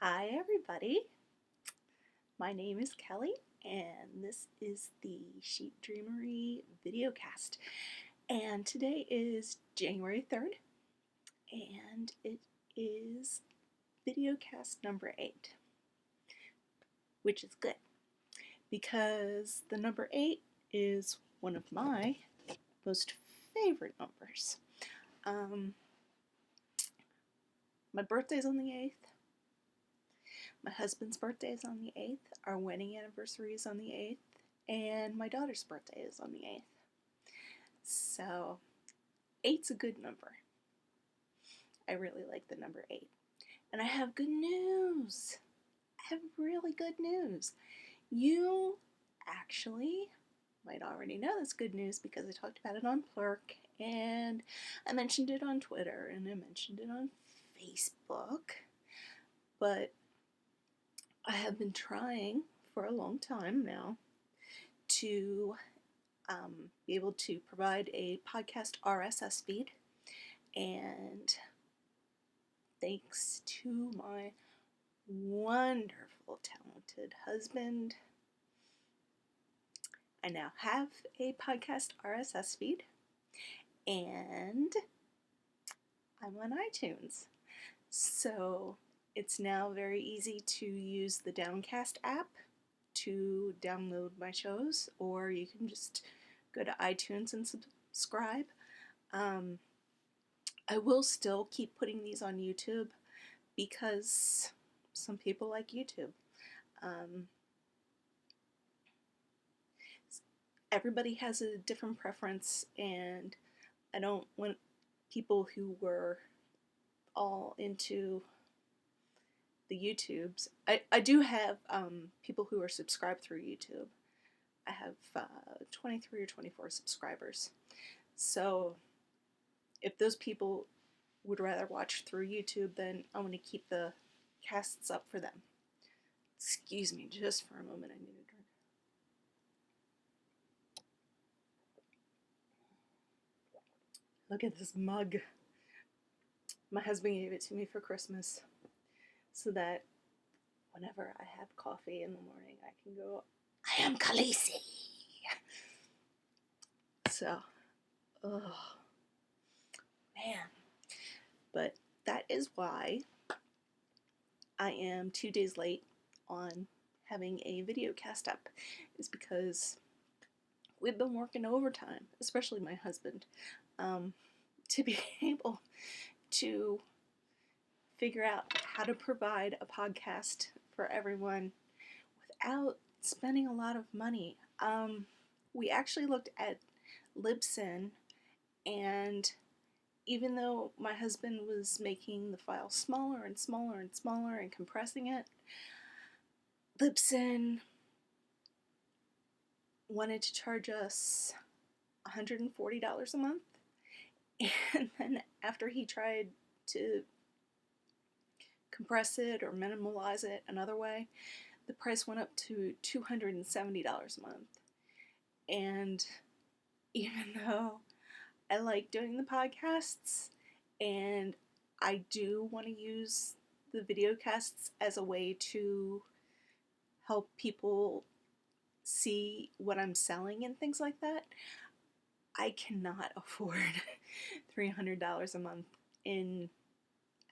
Hi, everybody. My name is Kelly, and this is the Sheep Dreamery Videocast. And today is January 3rd, and it is Videocast number 8, which is good because the number 8 is one of my most favorite numbers. My birthday's on the 8th. My husband's birthday is on the 8th, our wedding anniversary is on the 8th, and my daughter's birthday is on the 8th. So, 8's a good number. I really like the number 8. And I have good news. I have really good news. You actually might already know this good news because I talked about it on Plurk, and I mentioned it on Twitter, and I mentioned it on Facebook. But I have been trying for a long time now to be able to provide a podcast RSS feed, and thanks to my wonderful, talented husband, I now have a podcast RSS feed, and I'm on iTunes. So it's now very easy to use the Downcast app to download my shows, or you can just go to iTunes and subscribe. I will still keep putting these on YouTube because some people like YouTube. Everybody has a different preference, and I don't want people who were all into the YouTubes. I do have people who are subscribed through YouTube. I have 23 or 24 subscribers. So if those people would rather watch through YouTube, then I want to keep the casts up for them. Excuse me just for a moment, I need a drink. Look at this mug. My husband gave it to me for Christmas so that whenever I have coffee in the morning, I can go, I am Khaleesi. So, oh, man. But that is why I am 2 days late on having a video cast up, is because we've been working overtime, especially my husband, to be able to figure out how to provide a podcast for everyone without spending a lot of money. We actually looked at Libsyn, and even though my husband was making the file smaller and smaller and smaller and compressing it, Libsyn wanted to charge us $140 a month. And then after he tried to compress it or minimalize it another way, the price went up to $270 a month. And even though I like doing the podcasts and I do want to use the videocasts as a way to help people see what I'm selling and things like that, I cannot afford $300 a month in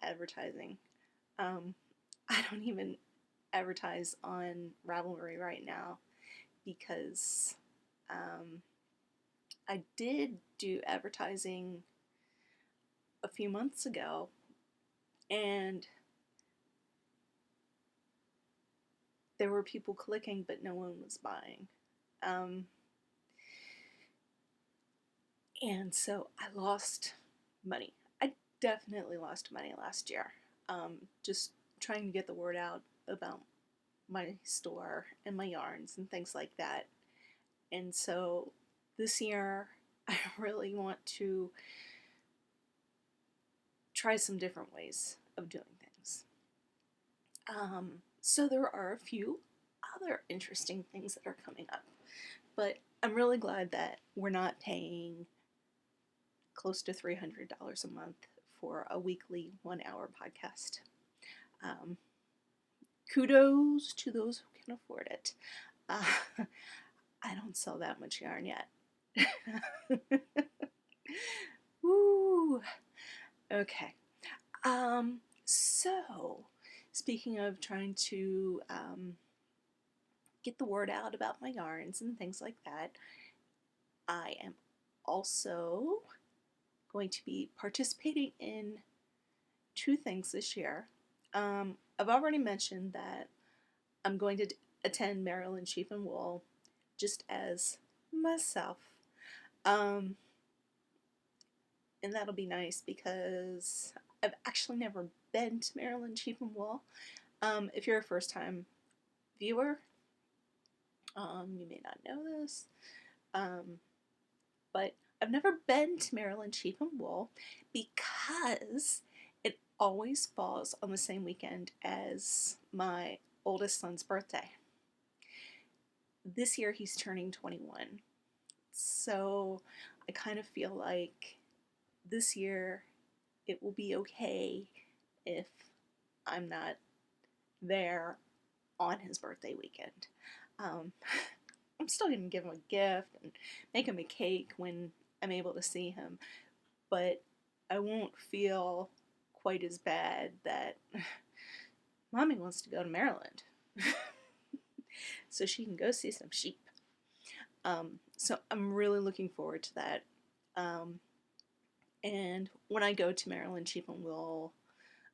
advertising. I don't even advertise on Ravelry right now because I did do advertising a few months ago, and there were people clicking, but no one was buying. And so I lost money. I definitely lost money last year. Just trying to get the word out about my store and my yarns and things like that. And so this year I really want to try some different ways of doing things. So there are a few other interesting things that are coming up. But I'm really glad that we're not paying close to $300 a month for a weekly 1-hour podcast. kudos to those who can afford it. I don't sell that much yarn yet. Woo! Okay. So, speaking of trying to get the word out about my yarns and things like that, I am also going to be participating in 2 things this year. I've already mentioned that I'm going to attend Maryland Sheep and Wool just as myself. And that'll be nice because I've actually never been to Maryland Sheep and Wool. If you're a first time viewer, you may not know this, but I've never been to Maryland Sheep and Wool because it always falls on the same weekend as my oldest son's birthday. This year he's turning 21, so I kind of feel like this year it will be okay if I'm not there on his birthday weekend. I'm still going to give him a gift and make him a cake when I'm able to see him, but I won't feel quite as bad that Mommy wants to go to Maryland so she can go see some sheep. So I'm really looking forward to that. And when I go to Maryland Sheep and Wool,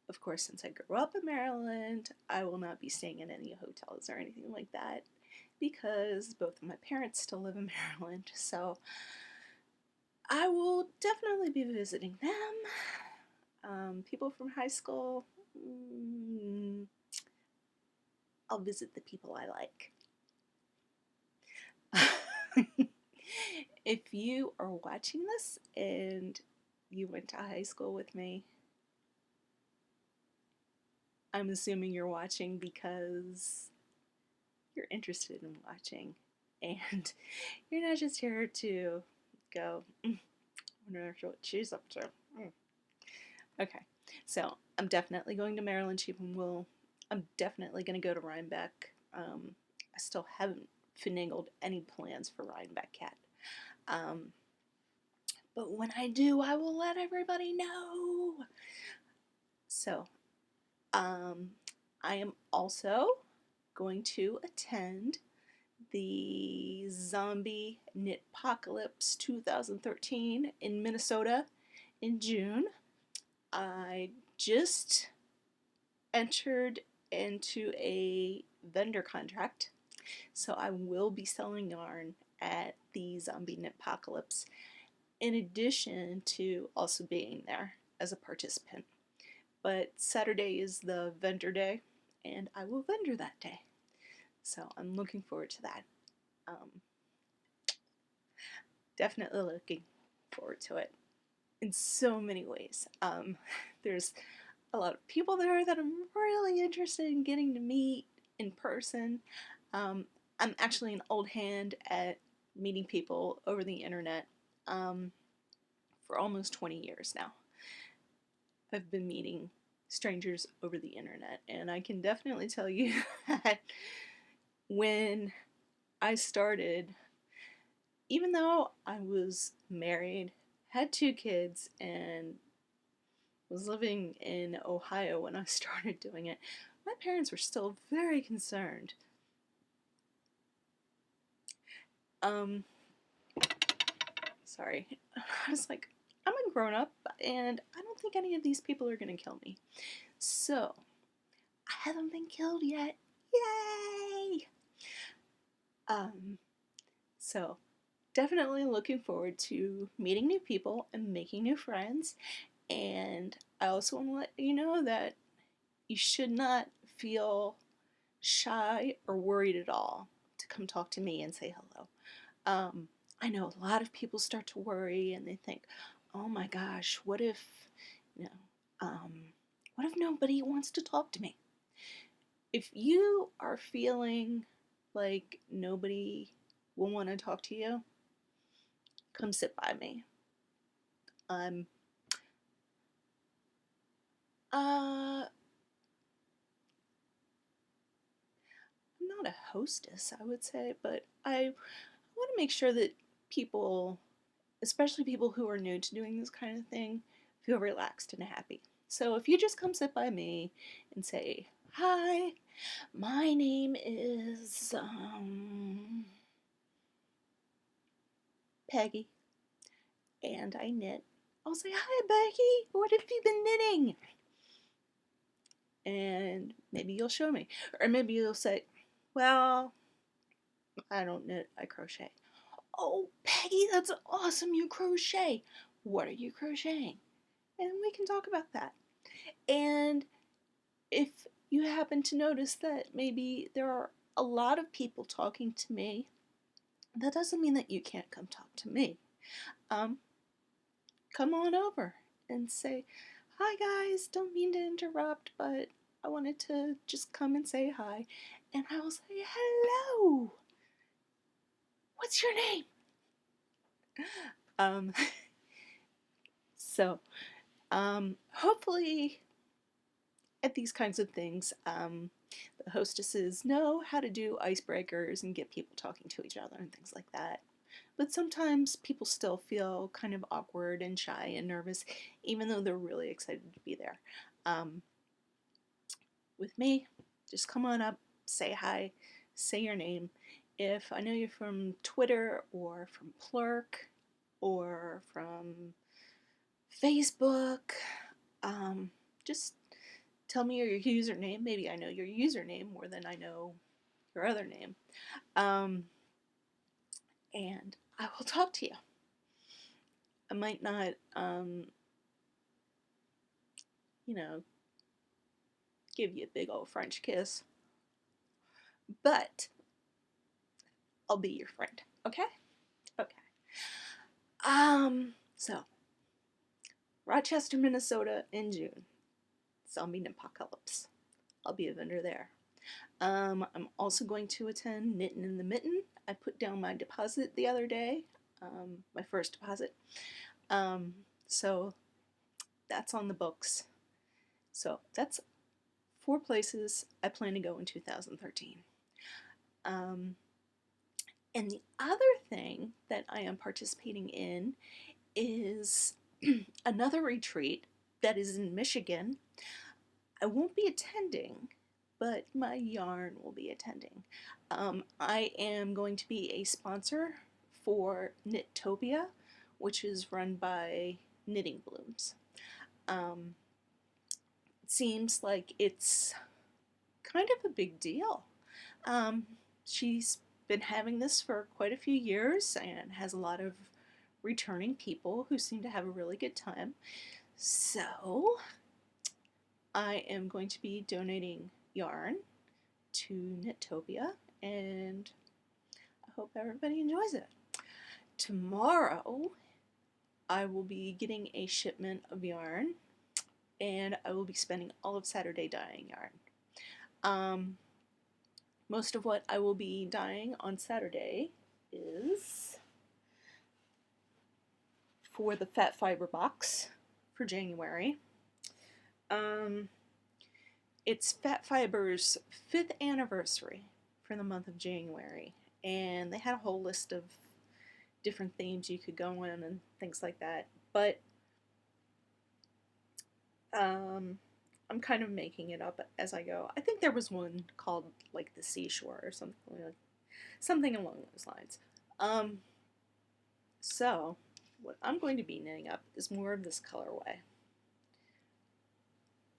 of course, since I grew up in Maryland, I will not be staying in any hotels or anything like that because both of my parents still live in Maryland. So I will definitely be visiting them. People from high school, I'll visit the people I like. If you are watching this and you went to high school with me, I'm assuming you're watching because you're interested in watching, and you're not just here to go, I wonder what she's up to. Okay, so I'm definitely going to Maryland Sheep and Wool. I'm definitely going to go to Rhinebeck. I still haven't finagled any plans for Rhinebeck yet. But when I do, I will let everybody know. So, I am also going to attend the Zombie Knitpocalypse 2013 in Minnesota in June. I just entered into a vendor contract, so I will be selling yarn at the Zombie Knitpocalypse in addition to also being there as a participant. But Saturday is the vendor day, and I will vendor that day. So I'm looking forward to that. Definitely looking forward to it in so many ways. There's a lot of people there that I'm really interested in getting to meet in person. I'm actually an old hand at meeting people over the internet for almost 20 years now. I've been meeting strangers over the internet, and I can definitely tell you that when I started, even though I was married, had 2 kids, and was living in Ohio when I started doing it, my parents were still very concerned. Sorry. I was like, I'm a grown-up, and I don't think any of these people are gonna kill me. So, I haven't been killed yet. Yay! So, definitely looking forward to meeting new people and making new friends. And I also want to let you know that you should not feel shy or worried at all to come talk to me and say hello. I know a lot of people start to worry and they think, oh my gosh, what if, what if nobody wants to talk to me? If you are feeling like nobody will want to talk to you, come sit by me. hostess, I would say, but I want to make sure that people, especially people who are new to doing this kind of thing, feel relaxed and happy. So if you just come sit by me and say, "Hi, my name is Peggy, and I knit." I'll say, "Hi, Becky, what have you been knitting?" And maybe you'll show me. Or maybe you'll say, "Well, I don't knit, I crochet." "Oh, Peggy, that's awesome, you crochet. What are you crocheting?" And we can talk about that. And if you happen to notice that maybe there are a lot of people talking to me, that doesn't mean that you can't come talk to me. Come on over and say, "Hi guys, don't mean to interrupt, but I wanted to just come and say hi." And I will say, "Hello, what's your name?" Um, so, hopefully at these kinds of things, the hostesses know how to do icebreakers and get people talking to each other and things like that. But sometimes people still feel kind of awkward and shy and nervous, even though they're really excited to be there. With me, just come on up, say hi, say your name. If I know you from Twitter or from Plurk or from Facebook, just tell me your username. Maybe I know your username more than I know your other name. And I will talk to you. I might not, give you a big old French kiss, but I'll be your friend, okay? Okay. So, Rochester, Minnesota in June. Zombie Apocalypse. I'll be a vendor there. I'm also going to attend Knittin' in the Mitten. I put down my deposit the other day, my first deposit. So that's on the books. So that's 4 places I plan to go in 2013. And the other thing that I am participating in is another retreat that is in Michigan. I won't be attending, but my yarn will be attending. I am going to be a sponsor for Knittopia, which is run by Knitting Blooms. It seems like it's kind of a big deal. She's been having this for quite a few years and has a lot of returning people who seem to have a really good time. So I am going to be donating yarn to Knittopia, and I hope everybody enjoys it. Tomorrow I will be getting a shipment of yarn, and I will be spending all of Saturday dyeing yarn. Most of what I will be dyeing on Saturday is for the Fat Fiber box for January. It's Fat Fiber's 5th anniversary for the month of January, and they had a whole list of different themes you could go in and things like that, but I'm kind of making it up as I go. I think there was one called like the Seashore or something along those lines. So what I'm going to be knitting up is more of this colorway.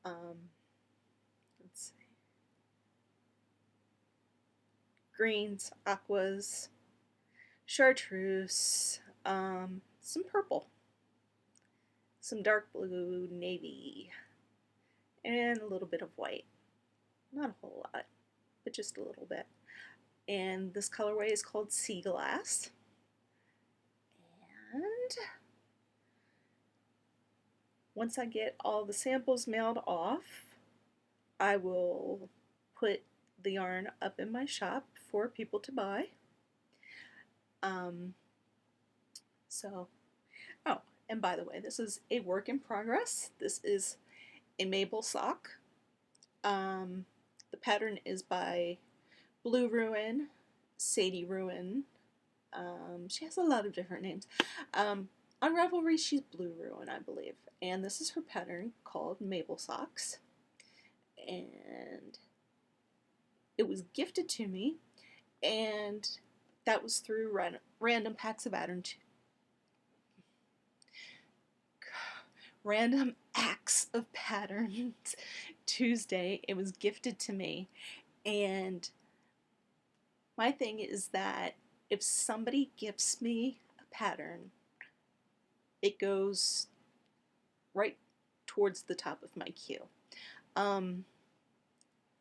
Let's see. Greens, aquas, chartreuse, some purple, some dark blue, navy, and a little bit of white. Not a whole lot, but just a little bit. And this colorway is called Sea Glass. And once I get all the samples mailed off, I will put the yarn up in my shop for people to buy. Oh, and by the way, this is a work in progress. This is a Mabel sock. The pattern is by Blue Ruin, Sadie Ruin. She has a lot of different names. On Ravelry, she's Blue Ruin, I believe. And this is her pattern called Mabel Socks. And it was gifted to me, and that was through Random Acts of Patterns Tuesday. It was gifted to me, and my thing is that if somebody gifts me a pattern, it goes right towards the top of my queue.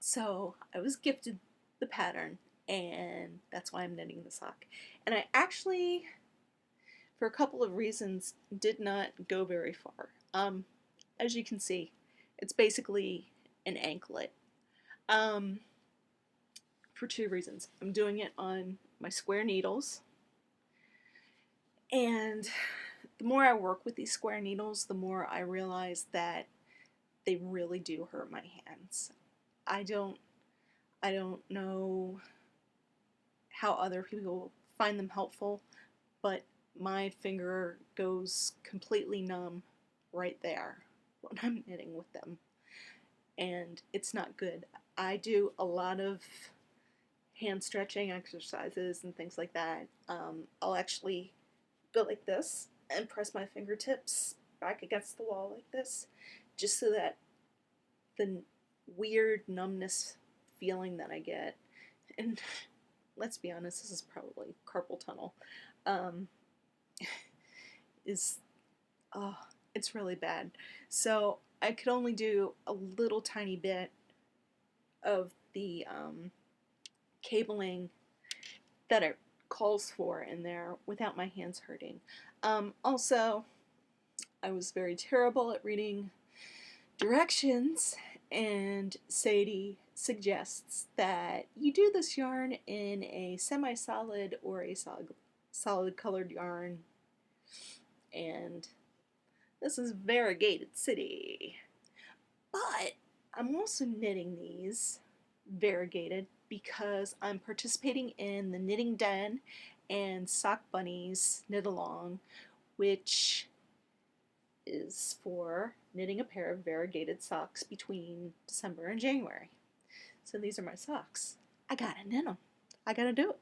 So I was gifted the pattern, and that's why I'm knitting the sock. And I actually, for a couple of reasons, did not go very far. As you can see, it's basically an anklet. For two reasons. I'm doing it on my square needles, and the more I work with these square needles, the more I realize that they really do hurt my hands. I don't know how other people find them helpful, but my finger goes completely numb right there when I'm knitting with them, and it's not good. I do a lot of hand stretching exercises and things like that. I'll actually go like this and press my fingertips back against the wall like this, just so that the weird numbness feeling that I get, and let's be honest, this is probably carpal tunnel, is, it's really bad. So I could only do a little tiny bit of the cabling that it calls for in there without my hands hurting. Also, I was very terrible at reading directions, and Sadie suggests that you do this yarn in a semi-solid or a solid colored yarn, and this is Variegated City. But I'm also knitting these variegated because I'm participating in the Knitting Den and Sock Bunnies Knit Along, which is for knitting a pair of variegated socks between December and January. So these are my socks. I gotta knit them. I gotta do it.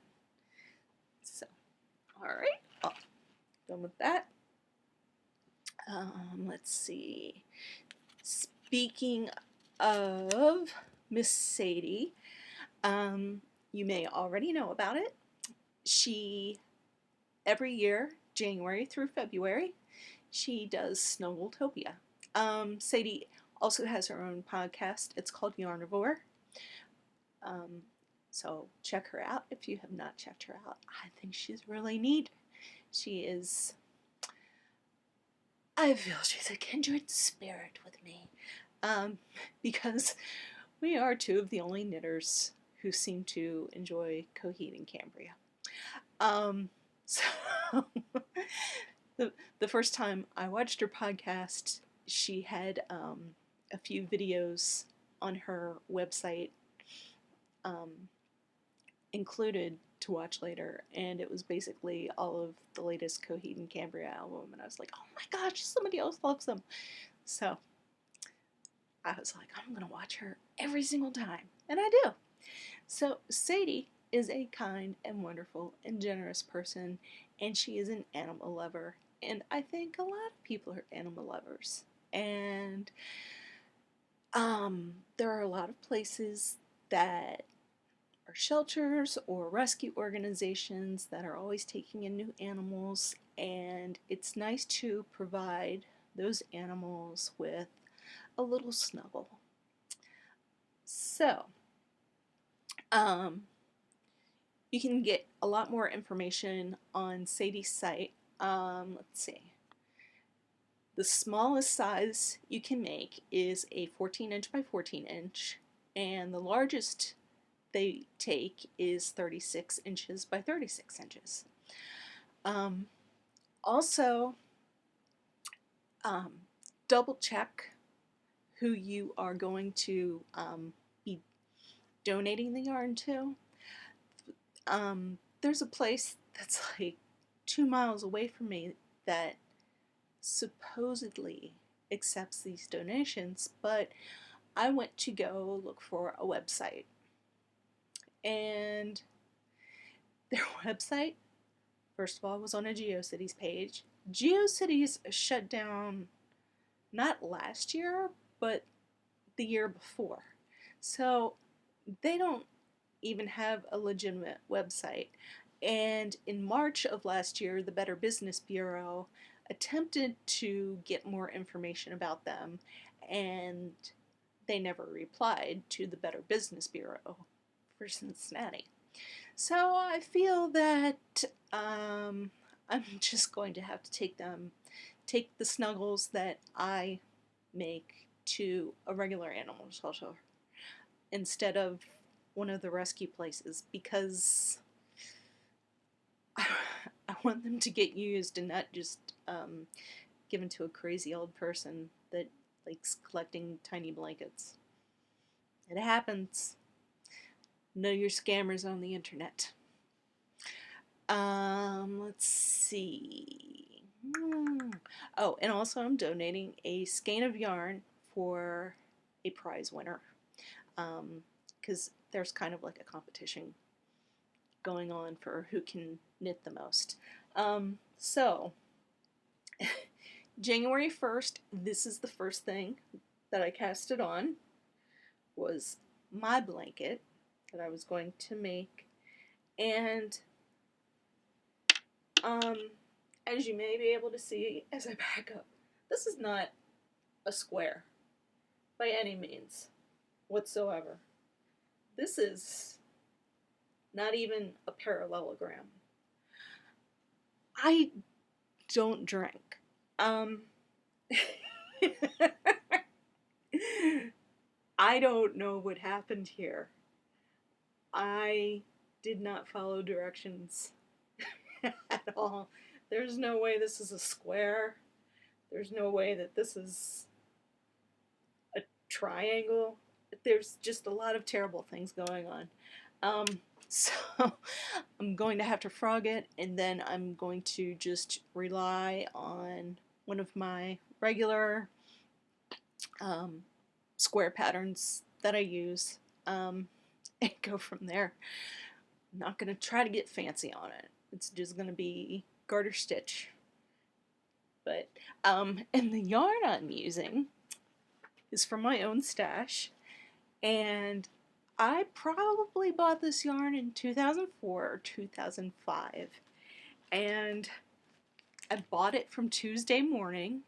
So, alright, done with that. Let's see. Speaking of Miss Sadie, you may already know about it. She, every year, January through February, she does Snuggltopia. Sadie also has her own podcast. It's called Yarnivore. So check her out if you have not checked her out. I think she's really neat. She is, I feel she's a kindred spirit with me. Because we are two of the only knitters who seem to enjoy Coheed and Cambria. So the first time I watched her podcast, she had a few videos on her website included to watch later, and it was basically all of the latest Coheed and Cambria album, and I was like, oh my gosh, somebody else loves them. So I was like, I'm gonna watch her every single time, and I do. So Sadie is a kind and wonderful and generous person, and she is an animal lover, and I think a lot of people are animal lovers. And there are a lot of places that are shelters or rescue organizations that are always taking in new animals, and it's nice to provide those animals with a little snuggle. So, you can get a lot more information on Sadie's site. Let's see. The smallest size you can make is a 14 inch by 14 inch, and the largest they take is 36 inches by 36 inches. Also, double check who you are going to be donating the yarn to. There's a place that's like 2 miles away from me that supposedly accepts these donations, but I went to go look for a website, and their website, first of all, was on a GeoCities page. GeoCities shut down not last year, but the year before. So they don't even have a legitimate website. And in March of last year, the Better Business Bureau attempted to get more information about them, and they never replied to the Better Business Bureau for Cincinnati. So I feel that I'm just going to have to take the snuggles that I make to a regular animal shelter instead of one of the rescue places, because I want them to get used and not just given to a crazy old person that likes collecting tiny blankets. It happens. Know your scammers on the internet. Let's see. Oh, and also I'm donating a skein of yarn for a prize winner. Because there's kind of like a competition going on for who can knit the most. So, January 1st, this is the first thing that I casted on, was my blanket that I was going to make. And, as you may be able to see as I back up, this is not a square by any means whatsoever. This is not even a parallelogram. I don't drink. I don't know what happened here. I did not follow directions at all. There's no way this is a square. There's no way that this is a triangle. There's just a lot of terrible things going on. So I'm going to have to frog it, and then I'm going to just rely on one of my regular square patterns that I use, and go from there. I'm not going to try to get fancy on it. It's just going to be garter stitch. But, and the yarn I'm using is from my own stash, and I probably bought this yarn in 2004 or 2005, and I bought it from Tuesday Morning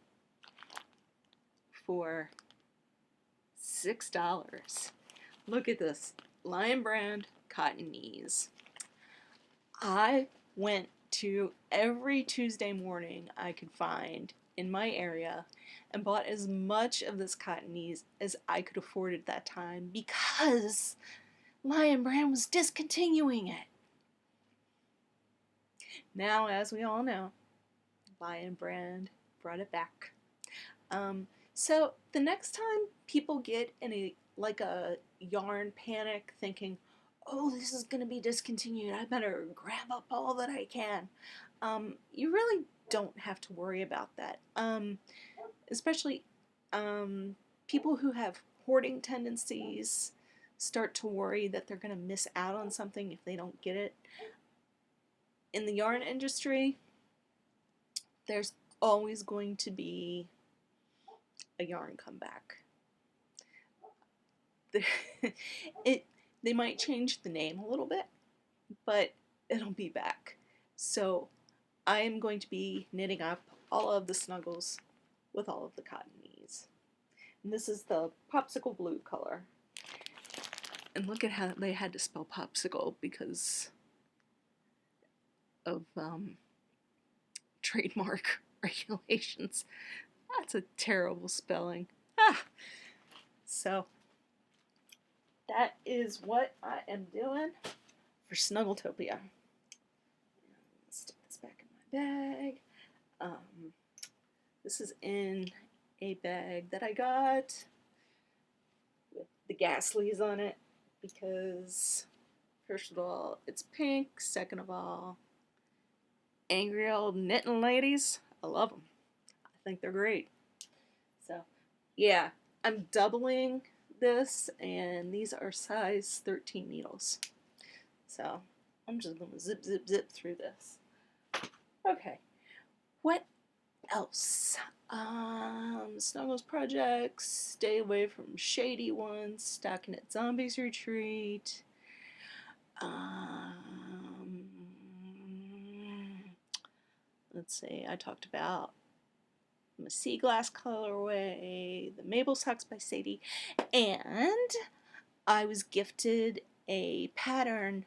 for $6. Look at this, Lion Brand cotton knees. I went to every Tuesday Morning I could find in my area and bought as much of this cotton knees as I could afford at that time, because Lion Brand was discontinuing it. Now, as we all know, Lion Brand brought it back. So the next time people get in a yarn panic thinking, oh, this is going to be discontinued, I better grab up all that I can, you really don't have to worry about that. Especially people who have hoarding tendencies start to worry that they're going to miss out on something if they don't get it. In the yarn industry, there's always going to be a yarn comeback. They might change the name a little bit, but it'll be back. So I am going to be knitting up all of the snuggles with all of the cotton knees. And this is the popsicle blue color. And look at how they had to spell popsicle because of trademark regulations. That's a terrible spelling. So that is what I am doing for Snuggletopia. Stick this back in my bag. This is in a bag that I got with the Gasleys on it, because First of all, it's pink. Second of all, angry old knitting ladies. I love them. I think they're great. So, yeah, I'm doubling this, and these are size 13 needles. So, I'm just going to zip, zip, zip through this. Okay, what else? Snuggles projects, stay away from shady ones, Stocking at Zombies Retreat. Let's see, I talked about my Sea Glass colorway, the Mabel Socks by Sadie, and I was gifted a pattern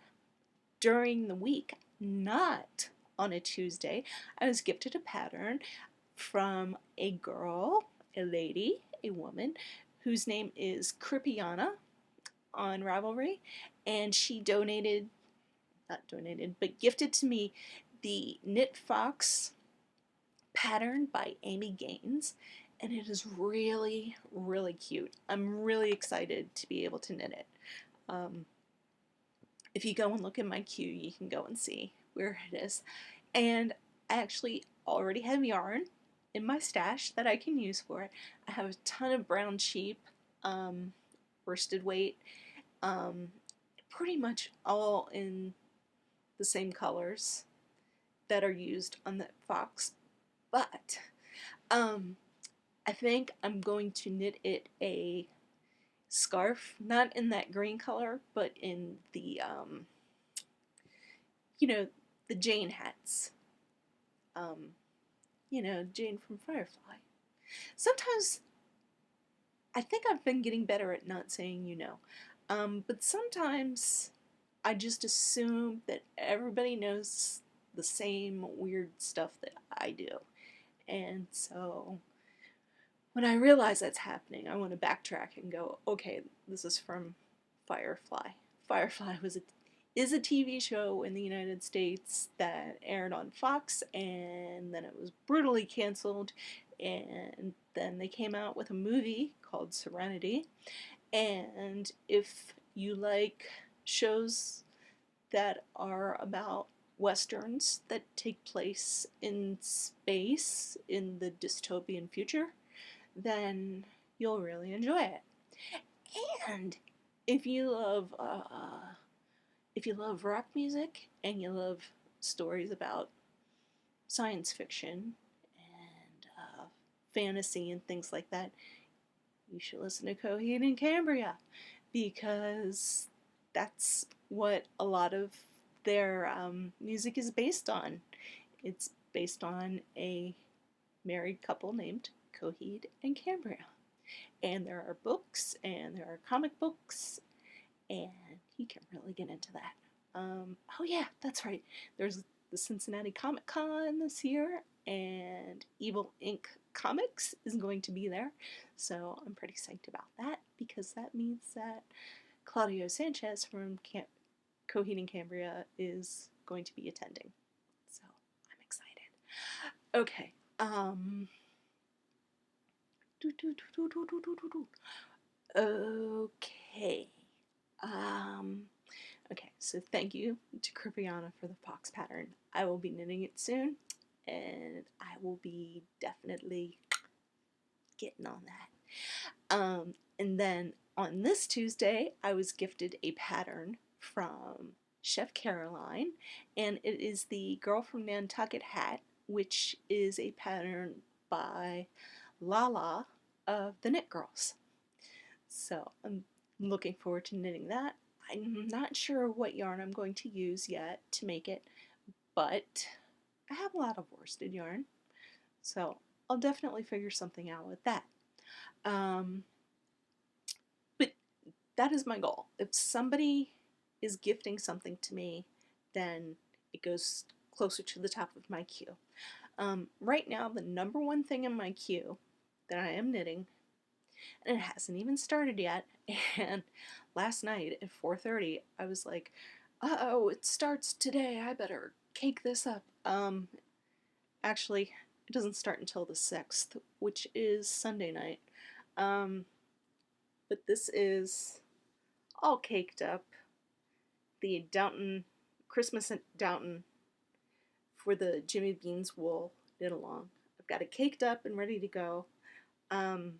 during the week, not on a Tuesday. I was gifted a pattern from a girl, a lady, a woman, whose name is Kripiana on Ravelry, and she but gifted to me the Knit Fox pattern by Amy Gaines, and it is really, really cute. I'm really excited to be able to knit it. If you go and look in my queue, you can go and see where it is. And I actually already have yarn in my stash that I can use for it. I have a ton of brown sheep, worsted weight, pretty much all in the same colors that are used on the fox. But I think I'm going to knit it a scarf, not in that green color, but in the the Jane hats. Jane from Firefly. Sometimes I think I've been getting better at not saying but sometimes I just assume that everybody knows the same weird stuff that I do. And so when I realize that's happening, I want to backtrack and go, okay, this is from Firefly. Firefly is a TV show in the United States that aired on Fox, and then it was brutally canceled, and then they came out with a movie called Serenity. And if you like shows that are about westerns that take place in space in the dystopian future, then you'll really enjoy it. And if you love rock music and you love stories about science fiction and fantasy and things like that, you should listen to Coheed and Cambria, because that's what a lot of their music is based on. It's based on a married couple named Coheed and Cambria. And there are books, and there are comic books, and you can really get into that. Oh yeah, that's right. There's the Cincinnati Comic Con this year, and Evil Inc. Comics is going to be there. So I'm pretty psyched about that, because that means that Claudio Sanchez from Coheed and Cambria is going to be attending. So I'm excited. Okay. Okay. Okay, so thank you to Kripiana for the fox pattern. I will be knitting it soon, and I will be definitely getting on that. And then on this Tuesday, I was gifted a pattern from Chef Caroline, and it is the Girl from Nantucket hat, which is a pattern by Lala of the Knit Girls. So I'm looking forward to knitting that. I'm not sure what yarn I'm going to use yet to make it, but I have a lot of worsted yarn, so I'll definitely figure something out with that. But that is my goal. If somebody is gifting something to me, then it goes closer to the top of my queue. Right now, the number one thing in my queue that I am knitting, and it hasn't even started yet, and last night at 4:30 I was like, uh-oh, it starts today, I better cake this up. Actually, it doesn't start until the 6th, which is Sunday night. But this is all caked up, the Downton, Christmas at Downton for the Jimmy Beans wool knit along. I've got it caked up and ready to go. Um,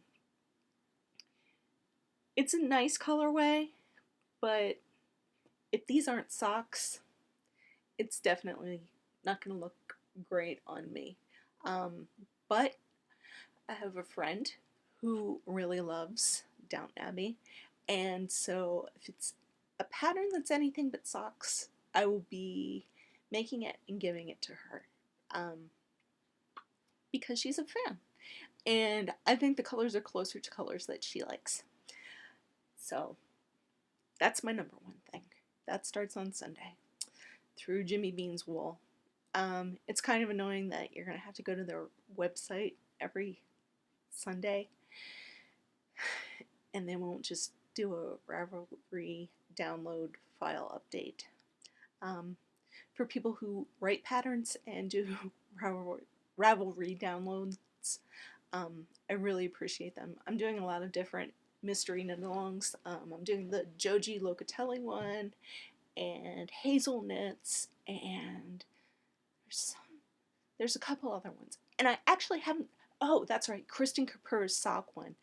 it's a nice colorway, but if these aren't socks, it's definitely not going to look great on me. But I have a friend who really loves Downton Abbey, and so if it's a pattern that's anything but socks, I will be making it and giving it to her, because she's a fan, and I think the colors are closer to colors that she likes. So that's my number one thing. That starts on Sunday through Jimmy Bean's wool. It's kind of annoying that you're going to have to go to their website every Sunday and they won't just do a Ravelry download file update. For people who write patterns and do Ravelry downloads, I really appreciate them. I'm doing a lot of different mystery knit-alongs. I'm doing the Joji Locatelli one and Hazel Knits, and there's a couple other ones. And I actually haven't, oh, that's right, Kristen Kapur's sock one.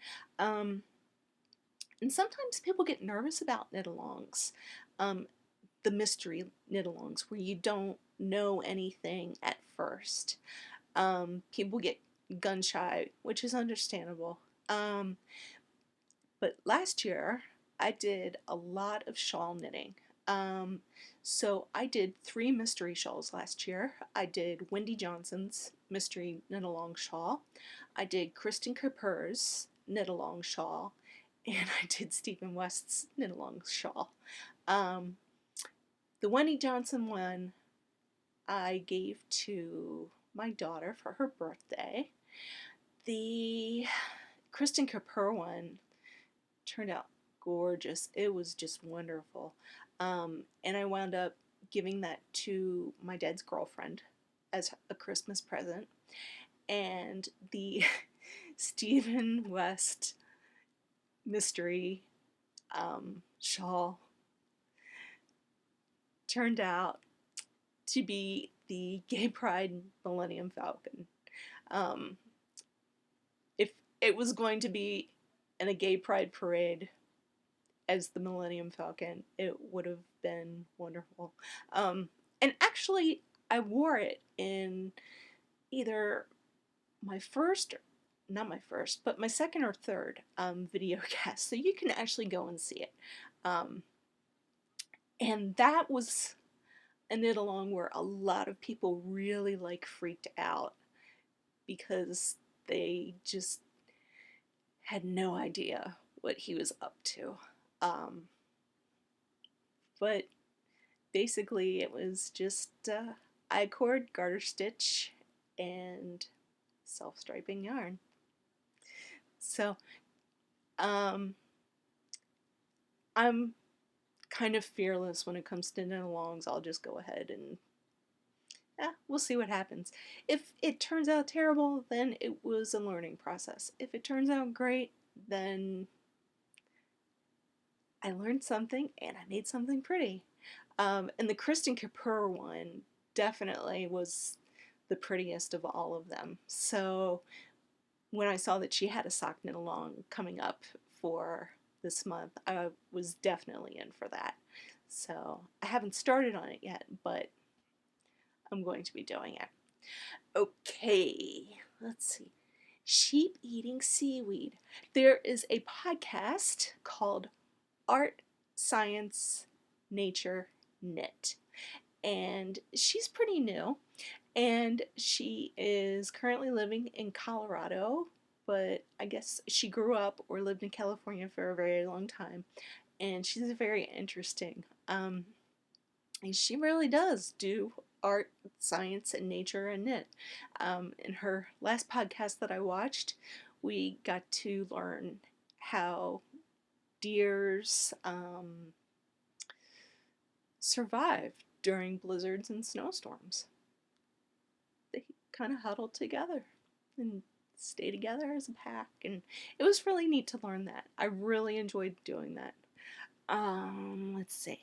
And sometimes people get nervous about knit-alongs, the mystery knit-alongs, where you don't know anything at first. People get gun-shy, which is understandable. But last year, I did a lot of shawl knitting. So I did 3 mystery shawls last year. I did Wendy Johnson's mystery knit-along shawl. I did Kristen Kapur's knit-along shawl. And I did Stephen West's knit-along shawl. The Wendy Johnson one I gave to my daughter for her birthday. The Kristen Kapur one turned out gorgeous. It was just wonderful. And I wound up giving that to my dad's girlfriend as a Christmas present. And the Stephen West mystery shawl turned out to be the Gay Pride Millennium Falcon. If it was going to be in a Gay Pride parade as the Millennium Falcon, it would have been wonderful. And actually, I wore it in either my first, not my first, but my second or third videocast, so you can actually go and see it. And that was a knit-along where a lot of people really freaked out because they just had no idea what he was up to. But basically it was just I-cord, garter stitch, and self-striping yarn. So I'm kind of fearless when it comes to knit-alongs. I'll just go ahead and we'll see what happens. If it turns out terrible, then it was a learning process. If it turns out great, then I learned something and I made something pretty. And the Kristen Kapur one definitely was the prettiest of all of them. So when I saw that she had a sock knit-along coming up for this month, I was definitely in for that. So I haven't started on it yet, but I'm going to be doing it. Okay, let's see. Sheep eating seaweed. There is a podcast called Art, Science, Nature, Knit. And she's pretty new. And she is currently living in Colorado, but I guess she grew up or lived in California for a very long time. And she's very interesting. And she really does do art, science, and nature and knit. In her last podcast that I watched, we got to learn how deers survive during blizzards and snowstorms. They kind of huddle together and stay together as a pack, and it was really neat to learn that. I really enjoyed doing that. Let's see.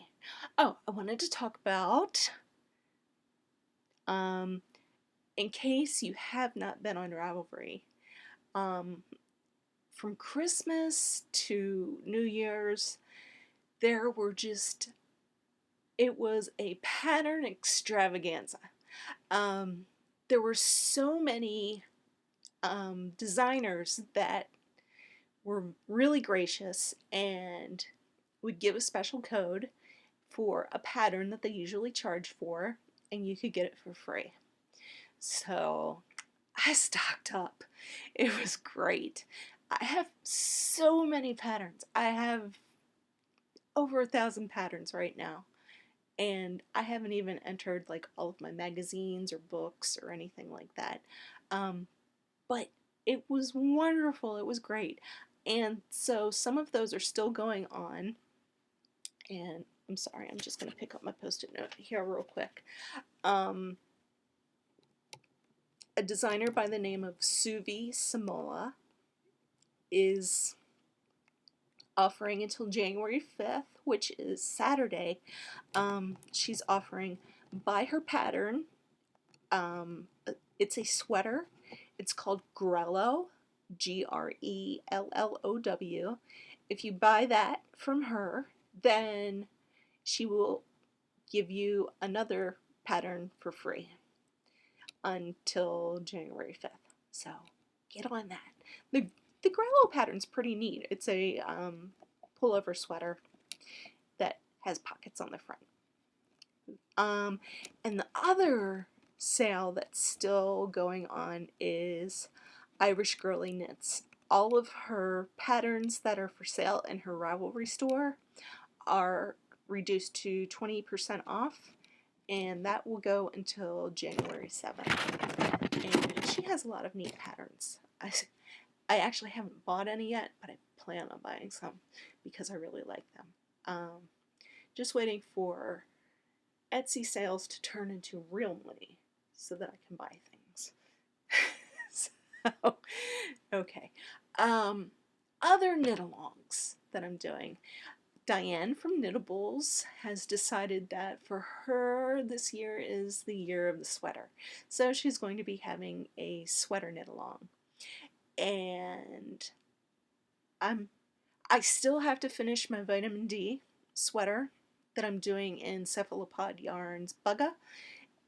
Oh, I wanted to talk about, um, in case you have not been on Ravelry, um, from Christmas to New Year's, there were just, it was a pattern extravaganza. Um, there were so many designers that were really gracious and would give a special code for a pattern that they usually charge for, and you could get it for free. So I stocked up. It was great. I have so many patterns. I have over 1,000 patterns right now. And I haven't even entered like all of my magazines or books or anything like that. But it was wonderful. It was great. And so some of those are still going on. And I'm sorry, I'm just going to pick up my post-it note here real quick. A designer by the name of Suvi Samoa is offering until January 5th, which is Saturday. She's offering buy her pattern. It's a sweater. It's called Grellow, Grellow. If you buy that from her, then she will give you another pattern for free until January 5th. So get on that. The Grellow pattern's pretty neat. It's a pullover sweater that has pockets on the front. And the other sale that's still going on is Irish Girly Knits. All of her patterns that are for sale in her Ravelry store are reduced to 20% off, and that will go until January 7th. And she has a lot of neat patterns. I actually haven't bought any yet, but I plan on buying some because I really like them. Just waiting for Etsy sales to turn into real money so that I can buy things. So, okay. Other knit-alongs that I'm doing. Diane from Knittables has decided that for her this year is the year of the sweater. So she's going to be having a sweater knit-along. And I still have to finish my vitamin D sweater that I'm doing in Cephalopod Yarns Bugga,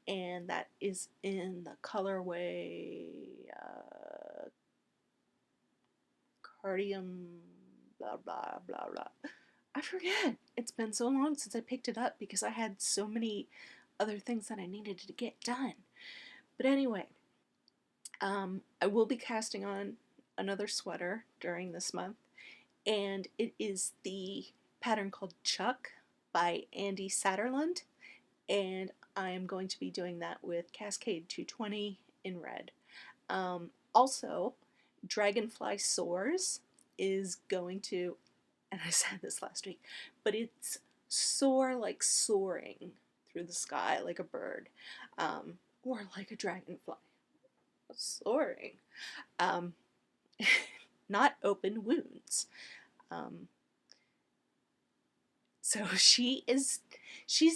and that is in the colorway Cardium blah blah blah blah. I forget. It's been so long since I picked it up because I had so many other things that I needed to get done. But anyway, I will be casting on another sweater during this month, and it is the pattern called Chuck by Andy Satterlund, and I am going to be doing that with Cascade 220 in red. Also, Dragonfly Soars is going to, and I said this last week, but it's soar like soaring through the sky like a bird, or like a dragonfly. Soaring. Not open wounds. So she's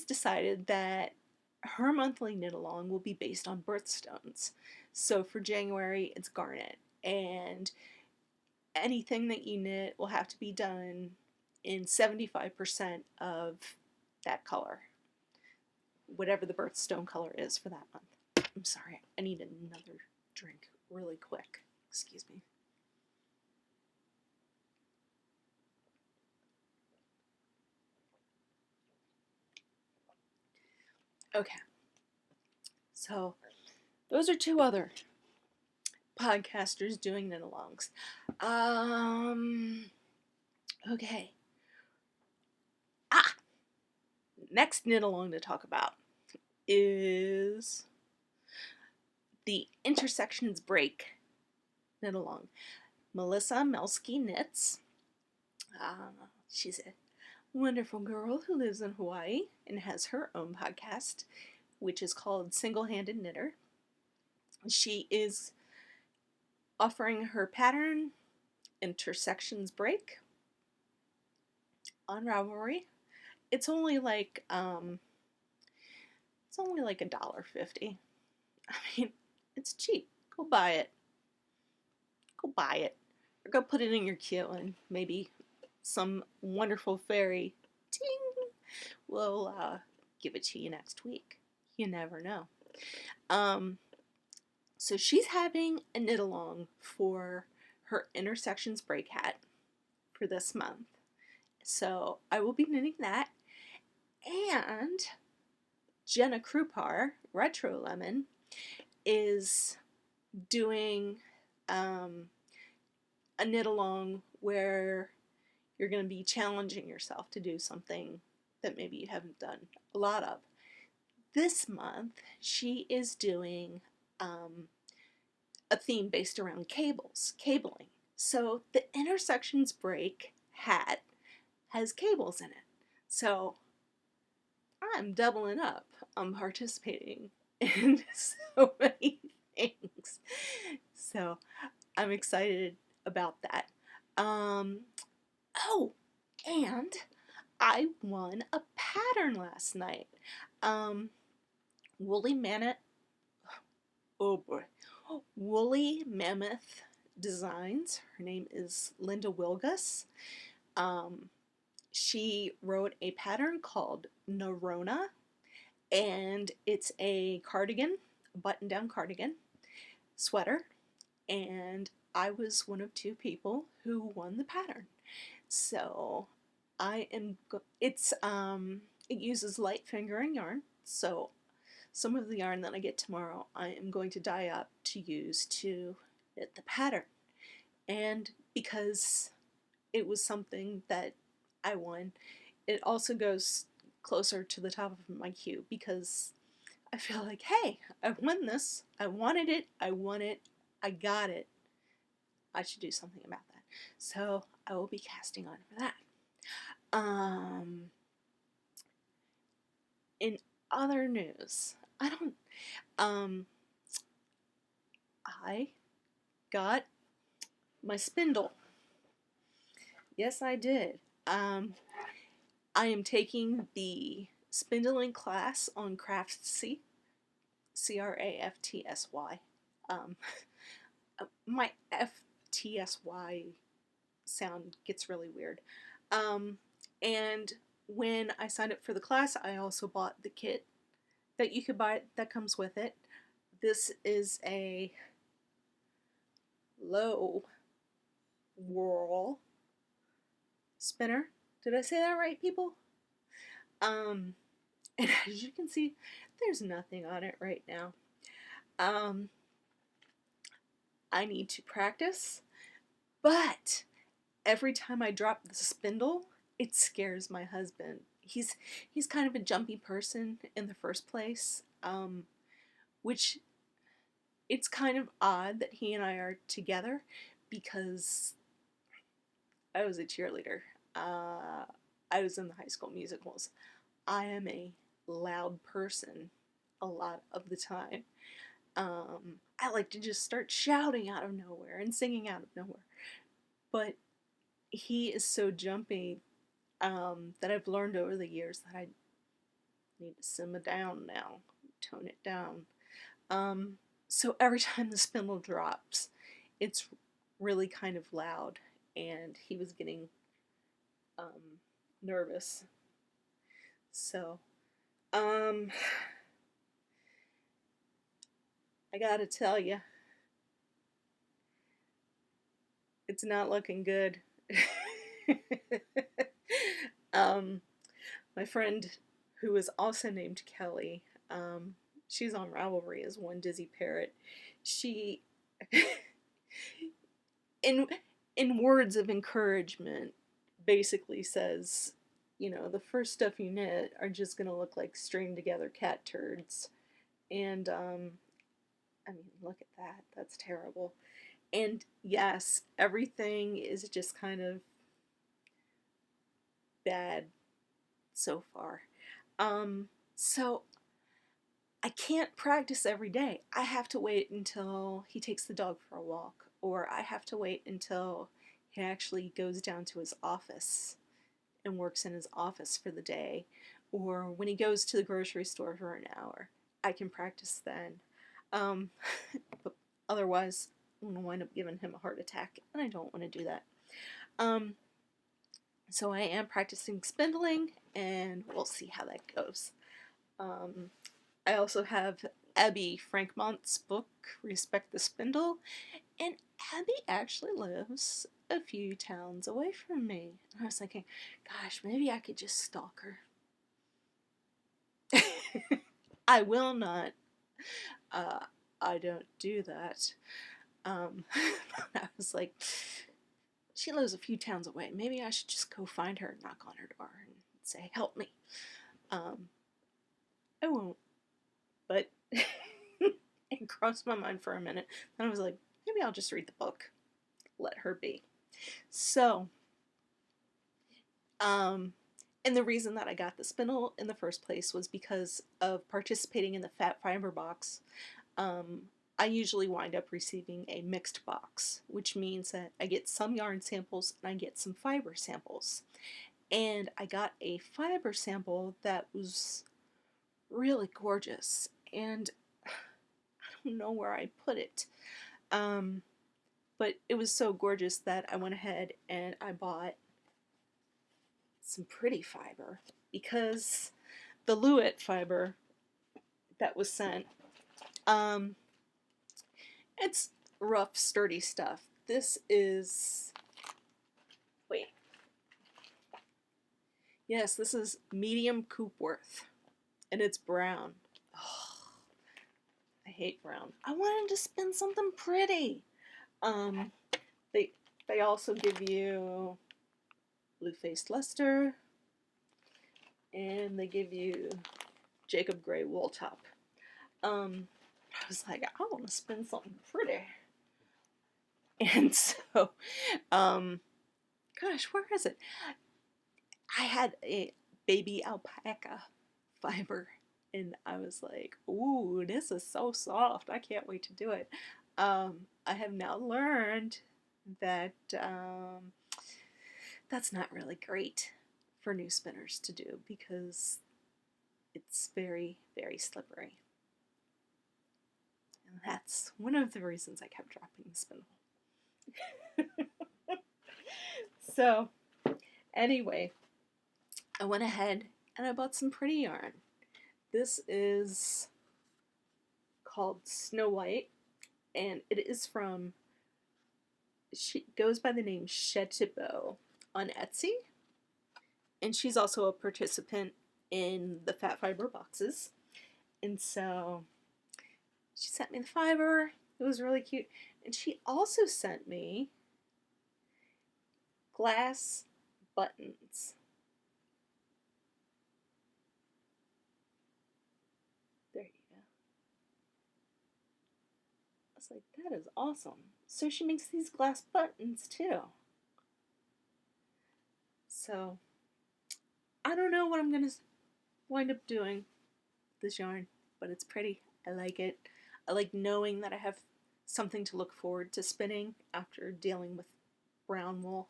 decided that her monthly knit-along will be based on birthstones. So for January, it's garnet. And anything that you knit will have to be done in 75% of that color, whatever the birthstone color is for that month. I'm sorry, I need another drink really quick. Excuse me. Okay. So those are two other podcasters doing knit-alongs. Okay. Next knit-along to talk about is the Intersections Break knit-along. Melissa Melsky knits. She's a wonderful girl who lives in Hawaii and has her own podcast, which is called Single-Handed Knitter. She is offering her pattern, Intersections Break, on Ravelry. It's only like $1.50. I mean, it's cheap. Go buy it. Go buy it. Or go put it in your queue and maybe some wonderful fairy ting will give it to you next week. You never know. So she's having a knit along for her Intersections break hat for this month. So I will be knitting that. And Jenna Krupar, Retro Lemon, is doing a knit along where you're going to be challenging yourself to do something that maybe you haven't done a lot of. This month, she is doing a theme based around cabling. So the Intersections break hat has cables in it. So I'm doubling up. I'm participating in so many things. So I'm excited about that. Oh, and I won a pattern last night. Woolly Mammoth. Oh boy. Woolly Mammoth Designs. Her name is Linda Wilgus. She wrote a pattern called Nerona, and it's a cardigan, a button-down cardigan sweater, and I was one of 2 people who won the pattern. So it uses light fingering yarn, so some of the yarn that I get tomorrow I am going to dye up to use to knit the pattern. And because it was something that I won, it also goes closer to the top of my queue because I feel like, hey, I won this, I wanted it, I won it, I got it. I should do something about that. So I will be casting on for that. In other news, I got my spindle. Yes, I did. I am taking the Spindling class on Craftsy, Craftsy. My FTSY sound gets really weird. And when I signed up for the class, I also bought the kit that you could buy that comes with it. This is a low whirl spinner. Did I say that right, people? And as you can see, there's nothing on it right now. I need to practice, but every time I drop the spindle, it scares my husband. He's kind of a jumpy person in the first place, which it's kind of odd that he and I are together because I was a cheerleader. I was in the high school musicals. I am a loud person a lot of the time. I like to just start shouting out of nowhere and singing out of nowhere. But he is so jumpy that I've learned over the years that I need to simmer down now, tone it down. So every time the spindle drops, it's really kind of loud, and he was getting nervous. So, I gotta tell you, it's not looking good. My friend, who is also named Kelly, she's on Ravelry as One Dizzy Parrot. She, in words of encouragement, basically says, the first stuff you knit are just gonna look like stringed together cat turds. And I mean, look at that. That's terrible. And yes, everything is just kind of bad so far. So I can't practice every day. I have to wait until he takes the dog for a walk, or I have to wait until he actually goes down to his office and works in his office for the day, or when he goes to the grocery store for an hour. I can practice then. But otherwise, I'm going to wind up giving him a heart attack, and I don't want to do that. So I am practicing spindling, and we'll see how that goes. I also have Abby Frankmont's book, Respect the Spindle, and Abby actually lives a few towns away from me. And I was thinking, gosh, maybe I could just stalk her. I will not. I don't do that. I was like, she lives a few towns away. Maybe I should just go find her and knock on her door and say, help me. I won't. But it crossed my mind for a minute. And I was like, maybe I'll just read the book. Let her be. So, and the reason that I got the spindle in the first place was because of participating in the Fat Fiber box. I usually wind up receiving a mixed box, which means that I get some yarn samples and I get some fiber samples. And I got a fiber sample that was really gorgeous, and I don't know where I put it. But it was so gorgeous that I went ahead and I bought some pretty fiber, because the Luet fiber that was sent, it's rough, sturdy stuff. This is, wait, yes, this is medium Coopworth, and it's brown. Oh, I hate brown. I wanted to spin something pretty. They also give you blue-faced luster, and they give you Jacob Gray wool top. I was like, I want to spin something pretty. And so, gosh, where is it? I had a baby alpaca fiber, and I was like, ooh, this is so soft. I can't wait to do it. I have now learned that that's not really great for new spinners to do, because it's very, very slippery. And that's one of the reasons I kept dropping the spindle. So, anyway, I went ahead and I bought some pretty yarn. This is called Snow White, and it is from, she goes by the name Chetibo on Etsy, and she's also a participant in the Fat Fiber boxes. And so she sent me the fiber. It was really cute. And she also sent me glass buttons. There you go. I was like, that is awesome. So she makes these glass buttons too. So I don't know what I'm going to wind up doing with this yarn, but it's pretty. I like it. I like knowing that I have something to look forward to spinning after dealing with brown wool.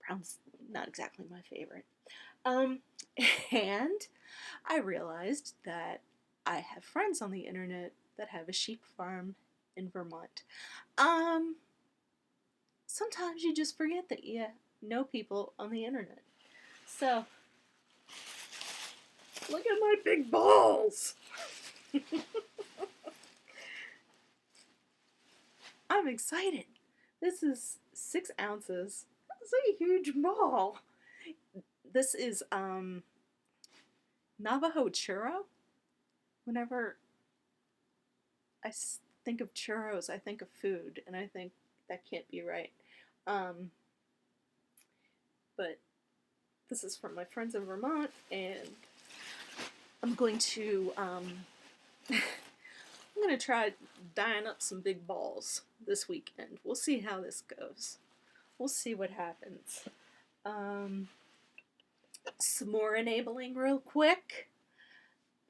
Brown's not exactly my favorite. And I realized that I have friends on the internet that have a sheep farm in Vermont. Sometimes you just forget that you know people on the internet. So, look at my big balls! I'm excited. This is 6 ounces. That's a huge ball. This is Navajo churro. Whenever I think of churros, I think of food, and I think that can't be right. But this is from my friends in Vermont, and I'm going to try dyeing up some big balls this weekend. We'll see how this goes. We'll see what happens. Some more enabling real quick.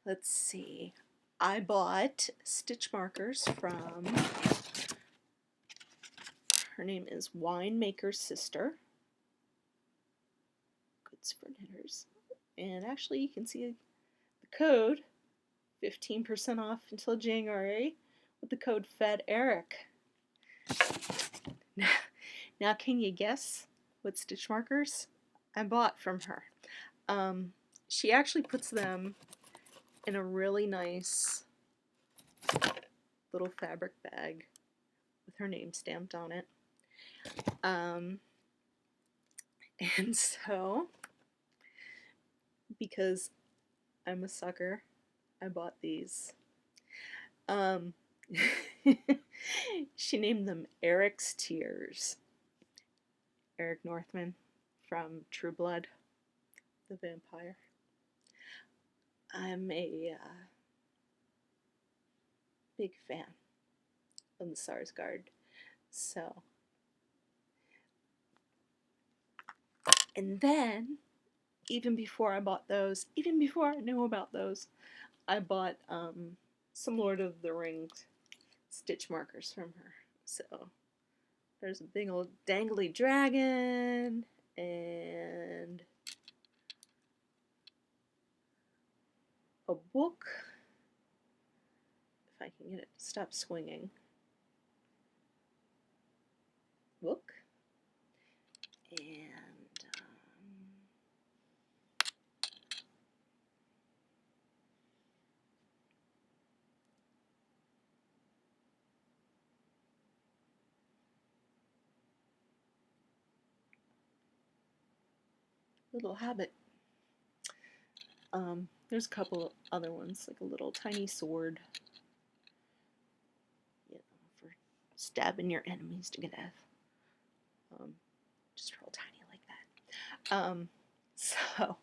Let's see. I bought stitch markers from, her name is Winemaker's Sister. It's for knitters. And actually, you can see the code 15% off until January with the code FEDERIC. Now, can you guess what stitch markers I bought from her? She actually puts them in a really nice little fabric bag with her name stamped on it. And so, because I'm a sucker, I bought these. She named them Eric's Tears. Eric Northman from True Blood, the vampire. I'm a big fan of the Sarsgaard. So, and then, even before I bought those, even before I knew about those, I bought some Lord of the Rings stitch markers from her. So, there's a big old dangly dragon, and a book, if I can get it to stop swinging. Book, and little habit. There's a couple other ones, like a little tiny sword, you know, for stabbing your enemies to get off. Just real tiny like that. So,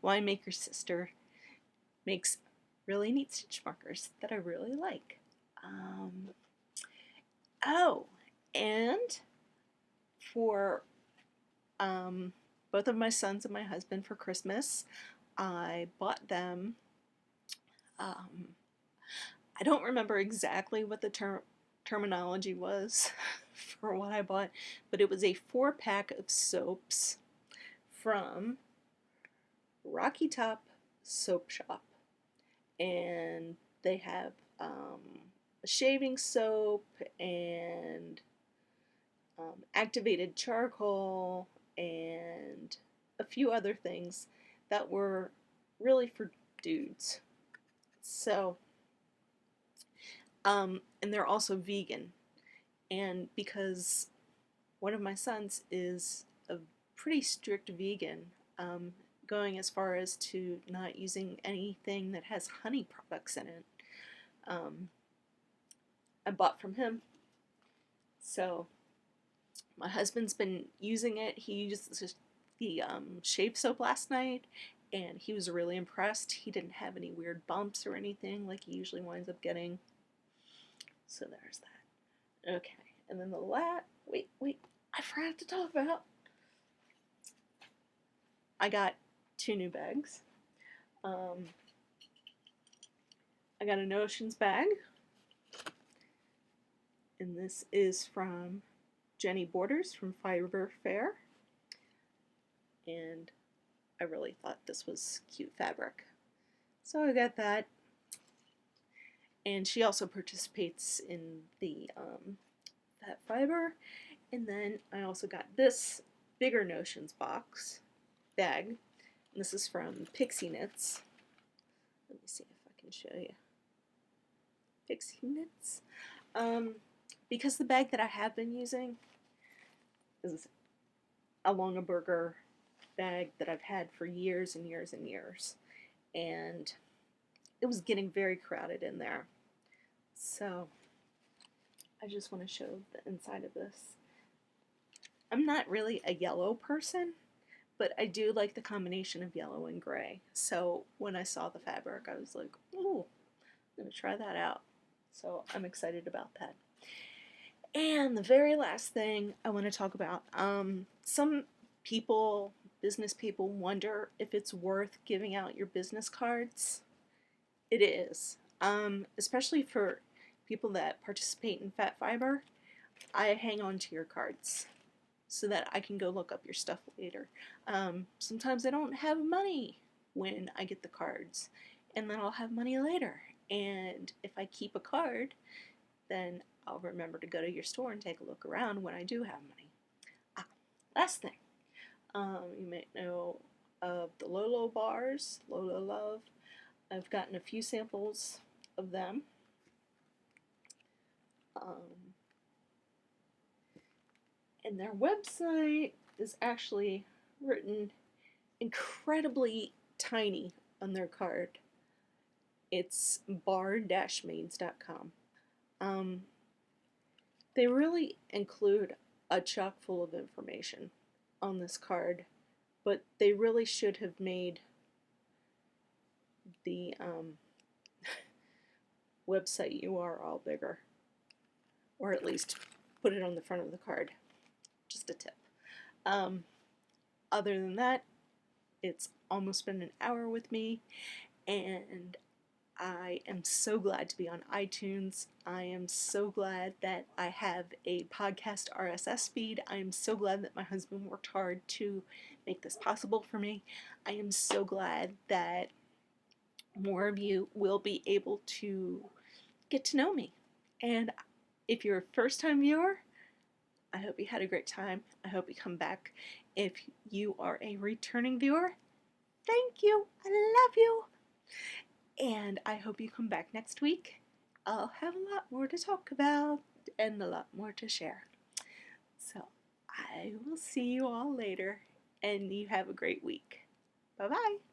Winemaker's sister makes really neat stitch markers that I really like. Oh, and for both of my sons and my husband for Christmas, I bought them, I don't remember exactly what the terminology was for what I bought, but it was a 4-pack of soaps from Rocky Top Soap Shop. And they have a shaving soap and activated charcoal and a few other things that were really for dudes. So, and they're also vegan. And because one of my sons is a pretty strict vegan, going as far as to not using anything that has honey products in it, I bought from him. So my husband's been using it. He used the shave soap last night, and he was really impressed. He didn't have any weird bumps or anything like he usually winds up getting. So there's that. Okay, and then the wait, I forgot to talk about. I got 2 new bags. I got a Notions bag, and this is from Jenny Borders from Fiber Fair, and I really thought this was cute fabric, so I got that. And she also participates in the that fiber. And then I also got this bigger Notions bag. And this is from Pixie Knits. Let me see if I can show you. Pixie Knits. Because the bag that I have been using is a Longaberger bag that I've had for years and years and years. And it was getting very crowded in there. So I just want to show the inside of this. I'm not really a yellow person, but I do like the combination of yellow and gray. So when I saw the fabric, I was like, ooh, I'm going to try that out. So I'm excited about that. And the very last thing I want to talk about, some people, business people, wonder if it's worth giving out your business cards. It is, especially for people that participate in Fat Fiber. I hang on to your cards. so that I can go look up your stuff later. Sometimes I don't have money when I get the cards, and then I'll have money later. And if I keep a card, then I'll remember to go to your store and take a look around when I do have money. Last thing. You may know of the Lolo bars, Lolo Love. I've gotten a few samples of them. And their website is actually written incredibly tiny on their card. It's bar-mains.com. They really include a chock full of information on this card, but they really should have made the website URL bigger, or at least put it on the front of the card. Just a tip. Other than that, it's almost been an hour with me, and I am so glad to be on iTunes. I am so glad that I have a podcast RSS feed. I am so glad that my husband worked hard to make this possible for me. I am so glad that more of you will be able to get to know me. And if you're a first-time viewer, I hope you had a great time. I hope you come back. If you are a returning viewer, thank you. I love you. And I hope you come back next week. I'll have a lot more to talk about and a lot more to share. So I will see you all later, and you have a great week. Bye-bye.